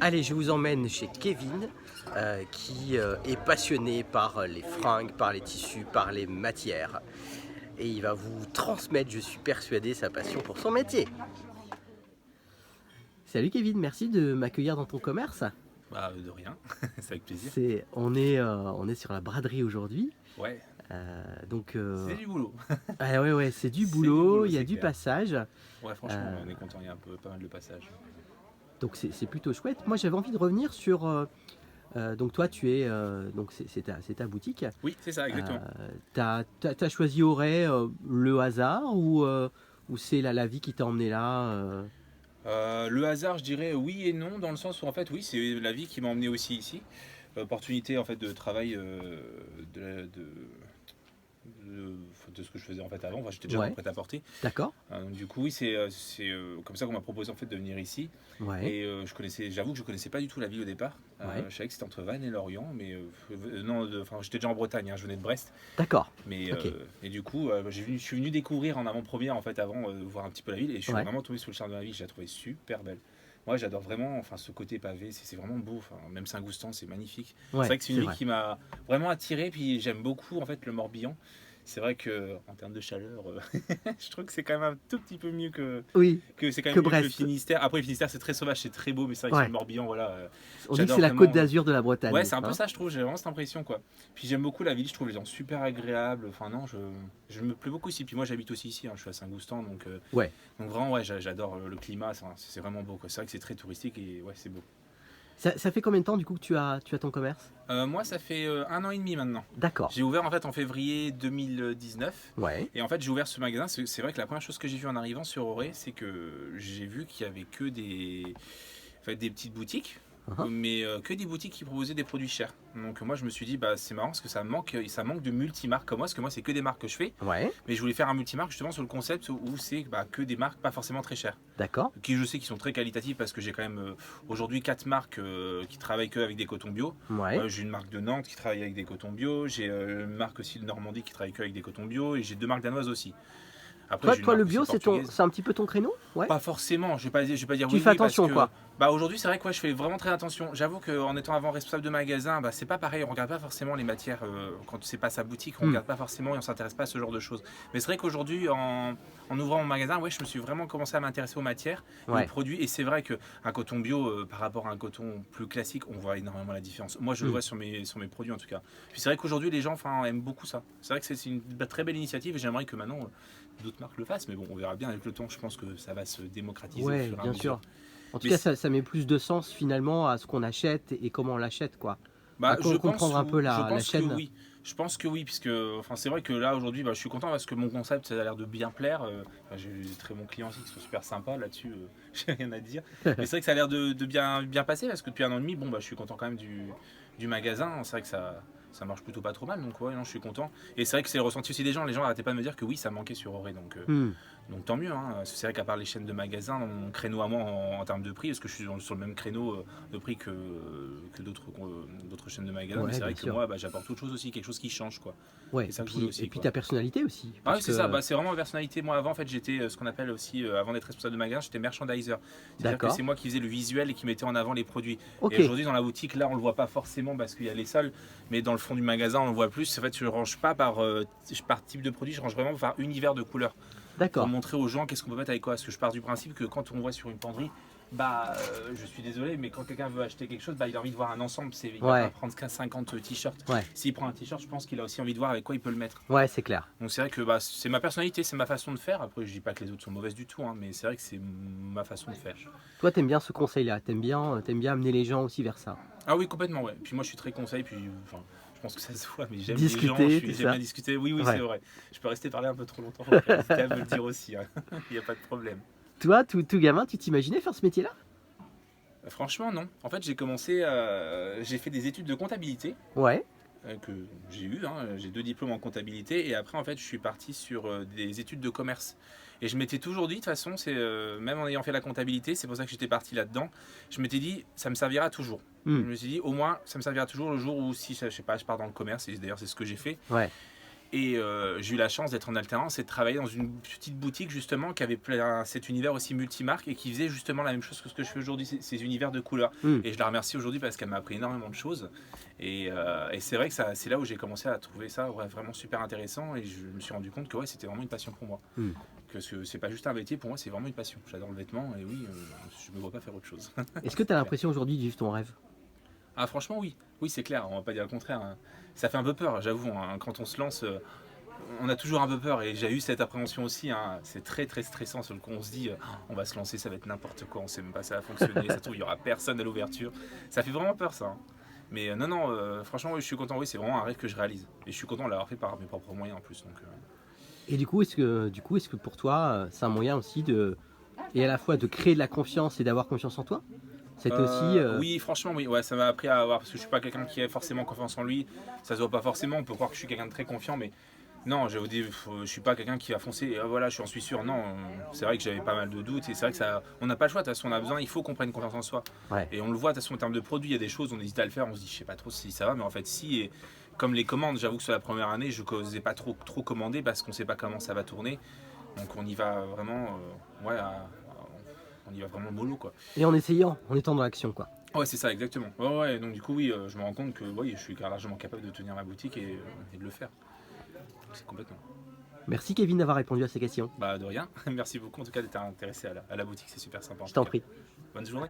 Allez, je vous emmène chez Kevin, qui est passionné par les fringues, par les tissus, par les matières. Et il va vous transmettre, je suis persuadé, sa passion pour son métier. Salut Kevin, merci de m'accueillir dans ton commerce. Bah, de rien, c'est avec plaisir. On est sur la braderie aujourd'hui. Ouais, Donc, c'est du boulot. ouais, c'est du C'est du boulot, boulot, il y a c'est du clair. passage. Ouais, franchement, Euh, on est content, il y a pas mal de passages. donc c'est plutôt chouette. Moi j'avais envie de revenir sur... donc toi tu es... donc c'est ta boutique. Oui, c'est ça, exactement. T'as choisi Auray le hasard ou c'est la vie qui t'a emmené là Le hasard, je dirais oui et non, dans le sens où en fait, oui, c'est la vie qui m'a emmené aussi ici. Opportunité en fait de travail de, de ce que je faisais en fait avant. Enfin, j'étais déjà dans le Ouais, prêt-à-porter. d'accord. Donc, du coup, oui, c'est comme ça qu'on m'a proposé en fait de venir ici. Ouais, Et j'avoue que je connaissais pas du tout la ville au départ. ouais, Je savais que c'était entre Vannes et Lorient, mais non, enfin, j'étais déjà en Bretagne, hein, je venais de Brest. d'accord. Mais Ok, et du coup, je suis venu découvrir en avant-première en fait avant voir un petit peu la ville et je suis ouais. vraiment tombé sous le charme de la ville. Je la trouvais super belle. Moi, j'adore vraiment, enfin, ce côté pavé, c'est vraiment beau. Enfin, même Saint-Goustan, c'est magnifique. C'est Ouais, vrai que c'est une c'est ville vrai. qui m'a vraiment attiré. Puis j'aime beaucoup en fait le Morbihan. C'est vrai que en termes de chaleur, je trouve que c'est quand même un tout petit peu mieux Oui, que c'est quand que même mieux que le Brest. Finistère. Après, le Finistère, c'est très sauvage, c'est très beau, mais c'est vrai que sur Ouais, le Morbihan, voilà, on dit que j'adore c'est la Côte vraiment. d'Azur de la Ouais, Bretagne. c'est un peu Hein. ça, je trouve. J'ai vraiment cette impression, quoi. Puis j'aime beaucoup la ville, je trouve les gens super agréables. Enfin, non, je me plais beaucoup ici. Puis moi, j'habite aussi ici, hein, je suis à Saint-Goustan, Ouais. donc vraiment, ouais, j'adore le climat, c'est vraiment beau, quoi. C'est vrai que c'est très touristique et ouais, c'est beau. Ça fait combien de temps du coup que tu as ton commerce? Moi, ça fait 1 an et demi maintenant. D'accord. J'ai ouvert en fait en février 2019. Ouais. Et en fait, j'ai ouvert ce magasin. C'est vrai que la première chose que j'ai vue en arrivant sur Auré, c'est que j'ai vu qu'il y avait que en fait, des petites boutiques, Uhum. mais que des boutiques qui proposaient des produits chers. Donc moi, je me suis dit, bah, c'est marrant parce que ça manque de multimarques comme moi, parce que moi, c'est que des marques que je fais. Ouais. Mais je voulais faire un multimarque justement sur le concept où c'est bah, que des marques pas forcément très chères. D'accord. Qui je sais qui sont très qualitatives parce que j'ai quand même aujourd'hui 4 marques qui travaillent que avec des cotons bio. Ouais. J'ai une marque de Nantes qui travaille avec des cotons bio, j'ai une marque aussi de Normandie qui travaille que avec des cotons bio et j'ai 2 marques danoises aussi. Après j'ai une Toi, le marque aussi bio, portugaise. c'est un petit peu ton créneau? Ouais. Pas forcément, je vais pas dire Tu oui fais oui parce attention, que quoi. bah aujourd'hui c'est vrai que ouais, je fais vraiment très attention. J'avoue qu'en étant avant responsable de magasin, bah, c'est pas pareil, on regarde pas forcément les matières quand c'est pas sa boutique, on Hmm. regarde pas forcément et on s'intéresse pas à ce genre de choses. Mais c'est vrai qu'aujourd'hui en ouvrant mon magasin, ouais, je me suis vraiment commencé à m'intéresser aux matières et aux Ouais. produits et c'est vrai que un coton bio par rapport à un coton plus classique, on voit énormément la différence. Moi je le Hmm. vois sur mes produits en tout cas. Puis c'est vrai qu'aujourd'hui les gens enfin aiment beaucoup ça. C'est vrai que c'est une très belle initiative et j'aimerais que maintenant d'autres marques le fassent mais bon, on verra bien avec le temps, je pense que ça va se démocratiser au Ouais, fur et à bien mesure. sûr. En tout Mais cas, ça met plus de sens finalement à ce qu'on achète et comment on l'achète, quoi. bah, Comprendre un peu je la pense que chaîne. oui. Je pense que oui, puisque enfin, c'est vrai que là aujourd'hui, bah, je suis content parce que mon concept ça a l'air de bien plaire. Enfin, j'ai des très bons clients aussi qui sont super sympas là-dessus, j'ai rien à dire. Mais c'est vrai que ça a l'air de bien passer parce que depuis 1 an et demi, bon, bah, je suis content quand même du magasin. C'est vrai que ça marche plutôt pas trop mal, donc ouais, non, je suis content. Et c'est vrai que c'est le ressenti aussi des gens. Les gens n'arrêtaient pas de me dire que oui, ça manquait sur Auré, Hmm. donc tant mieux. Hein. C'est vrai qu'à part les chaînes de magasins, mon créneau à moi en termes de prix, parce que je suis sur le même créneau de prix que d'autres chaînes de magasins, mais Ouais, c'est vrai bien que sûr. moi, bah, j'apporte autre chose aussi, quelque chose qui change, quoi. Ouais. Et ça que je voulais aussi, Et puis quoi. ta personnalité aussi, Ah parce oui, c'est ça, que bah, c'est vraiment ma personnalité. Moi, avant, en fait, j'étais ce qu'on appelle aussi, avant d'être responsable de magasin, j'étais merchandiser. C'est-à-dire que d'accord. c'est moi qui faisais le visuel et qui mettais en avant les produits. Et Ok. aujourd'hui, dans la boutique, là, on le voit pas forcément parce qu'il y a les salles, mais dans le fond du magasin, on le voit plus. En fait, je range pas par type de produit, je range vraiment par univers de couleurs pour D'accord. montrer aux gens qu'est-ce qu'on peut mettre avec quoi. Parce que je pars du principe que quand on voit sur une penderie, bah, je suis désolé, mais quand quelqu'un veut acheter quelque chose, bah, il a envie de voir un ensemble. Il va pas Ouais. prendre qu'un 50 t-shirts. Ouais. S'il prend un t-shirt, je pense qu'il a aussi envie de voir avec quoi il peut le mettre. Ouais, c'est clair. Donc c'est vrai que bah, c'est ma personnalité, c'est ma façon de faire. Après, je dis pas que les autres sont mauvaises du tout, hein, mais c'est vrai que c'est ma façon de faire. Toi, t'aimes bien ce conseil-là. T'aimes bien amener les gens aussi vers ça. Ah oui, complètement, ouais. Puis moi, je suis très conseil, puis enfin, je pense que ça se voit, mais j'aime les gens, Discuter, tout j'aime bien ça. discuter. Oui, oui, c'est Ouais. vrai. Je peux rester parler un peu trop longtemps, donc n'hésitez à me le dire aussi, hein. Il n'y a pas de problème. Toi, tout gamin, tu t'imaginais faire ce métier-là? Franchement, non. En fait, j'ai fait des études de comptabilité Ouais. que j'ai eu. Hein. J'ai 2 diplômes en comptabilité et après, en fait, je suis parti sur des études de commerce. Et je m'étais toujours dit, de toute façon, même en ayant fait la comptabilité, c'est pour ça que j'étais parti là-dedans. Je m'étais dit, ça me servira toujours. Je Hmm. me suis dit, au moins, ça me servira toujours le jour où, si je sais pas, je pars dans le commerce. Et d'ailleurs, c'est ce que j'ai fait. Ouais. Et j'ai eu la chance d'être en alternance et de travailler dans une petite boutique justement qui avait cet univers aussi multimarque et qui faisait justement la même chose que ce que je fais aujourd'hui, ces univers de couleurs. Et je la remercie aujourd'hui parce qu'elle m'a appris énormément de choses. Et c'est vrai que c'est là où j'ai commencé à trouver ça vraiment super intéressant et je me suis rendu compte que ouais, c'était vraiment une passion pour moi. Que c'est pas juste un métier, pour moi c'est vraiment une passion. J'adore le vêtement et oui, je me vois pas faire autre chose. Est-ce que tu as l'impression aujourd'hui de vivre ton rêve? Ah franchement oui, oui c'est clair, on va pas dire le contraire. Hein. Ça fait un peu peur, j'avoue, hein. Quand on se lance, on a toujours un peu peur et j'ai eu cette appréhension aussi. Hein. C'est très très stressant sur le coup, on se dit on va se lancer, ça va être n'importe quoi, on sait même pas ça va fonctionner, ça se trouve il y aura personne à l'ouverture. Ça fait vraiment peur ça. Hein. Mais non, franchement oui, je suis content, oui c'est vraiment un rêve que je réalise. Et je suis content de l'avoir fait par mes propres moyens en plus. Donc, Et du coup, est-ce que pour toi, c'est un moyen aussi et à la fois de créer de la confiance et d'avoir confiance en toi? C'est aussi. Oui, franchement, oui. Ouais, ça m'a appris à avoir. Parce que je suis pas quelqu'un qui a forcément confiance en lui. Ça se voit pas forcément. On peut croire que je suis quelqu'un de très confiant, mais non, je vous dis, je suis pas quelqu'un qui va foncer. Et voilà, je suis sûr. Non, c'est vrai que j'avais pas mal de doutes. Et c'est vrai que ça, on n'a pas le choix. De toute façon, on a besoin. Il faut qu'on prenne confiance en soi. Ouais. Et on le voit. De toute façon, en termes de produits, il y a des choses. On hésite à le faire. On se dit, je sais pas trop si ça va, mais en fait, si. Et comme les commandes, j'avoue que sur la première année, je n'osais pas trop commander parce qu'on sait pas comment ça va tourner. Donc on y va vraiment, on y va vraiment mollo quoi. Et en essayant, en étant dans l'action, quoi. Ouais, c'est ça, exactement. Ouais, donc du coup, oui, je me rends compte que oui, je suis largement capable de tenir ma boutique et de le faire. C'est complètement. Merci Kevin d'avoir répondu à ces questions. Bah, de rien. Merci beaucoup en tout cas d'être intéressé à la boutique, c'est super sympa. Je t'en prie. Bonne journée.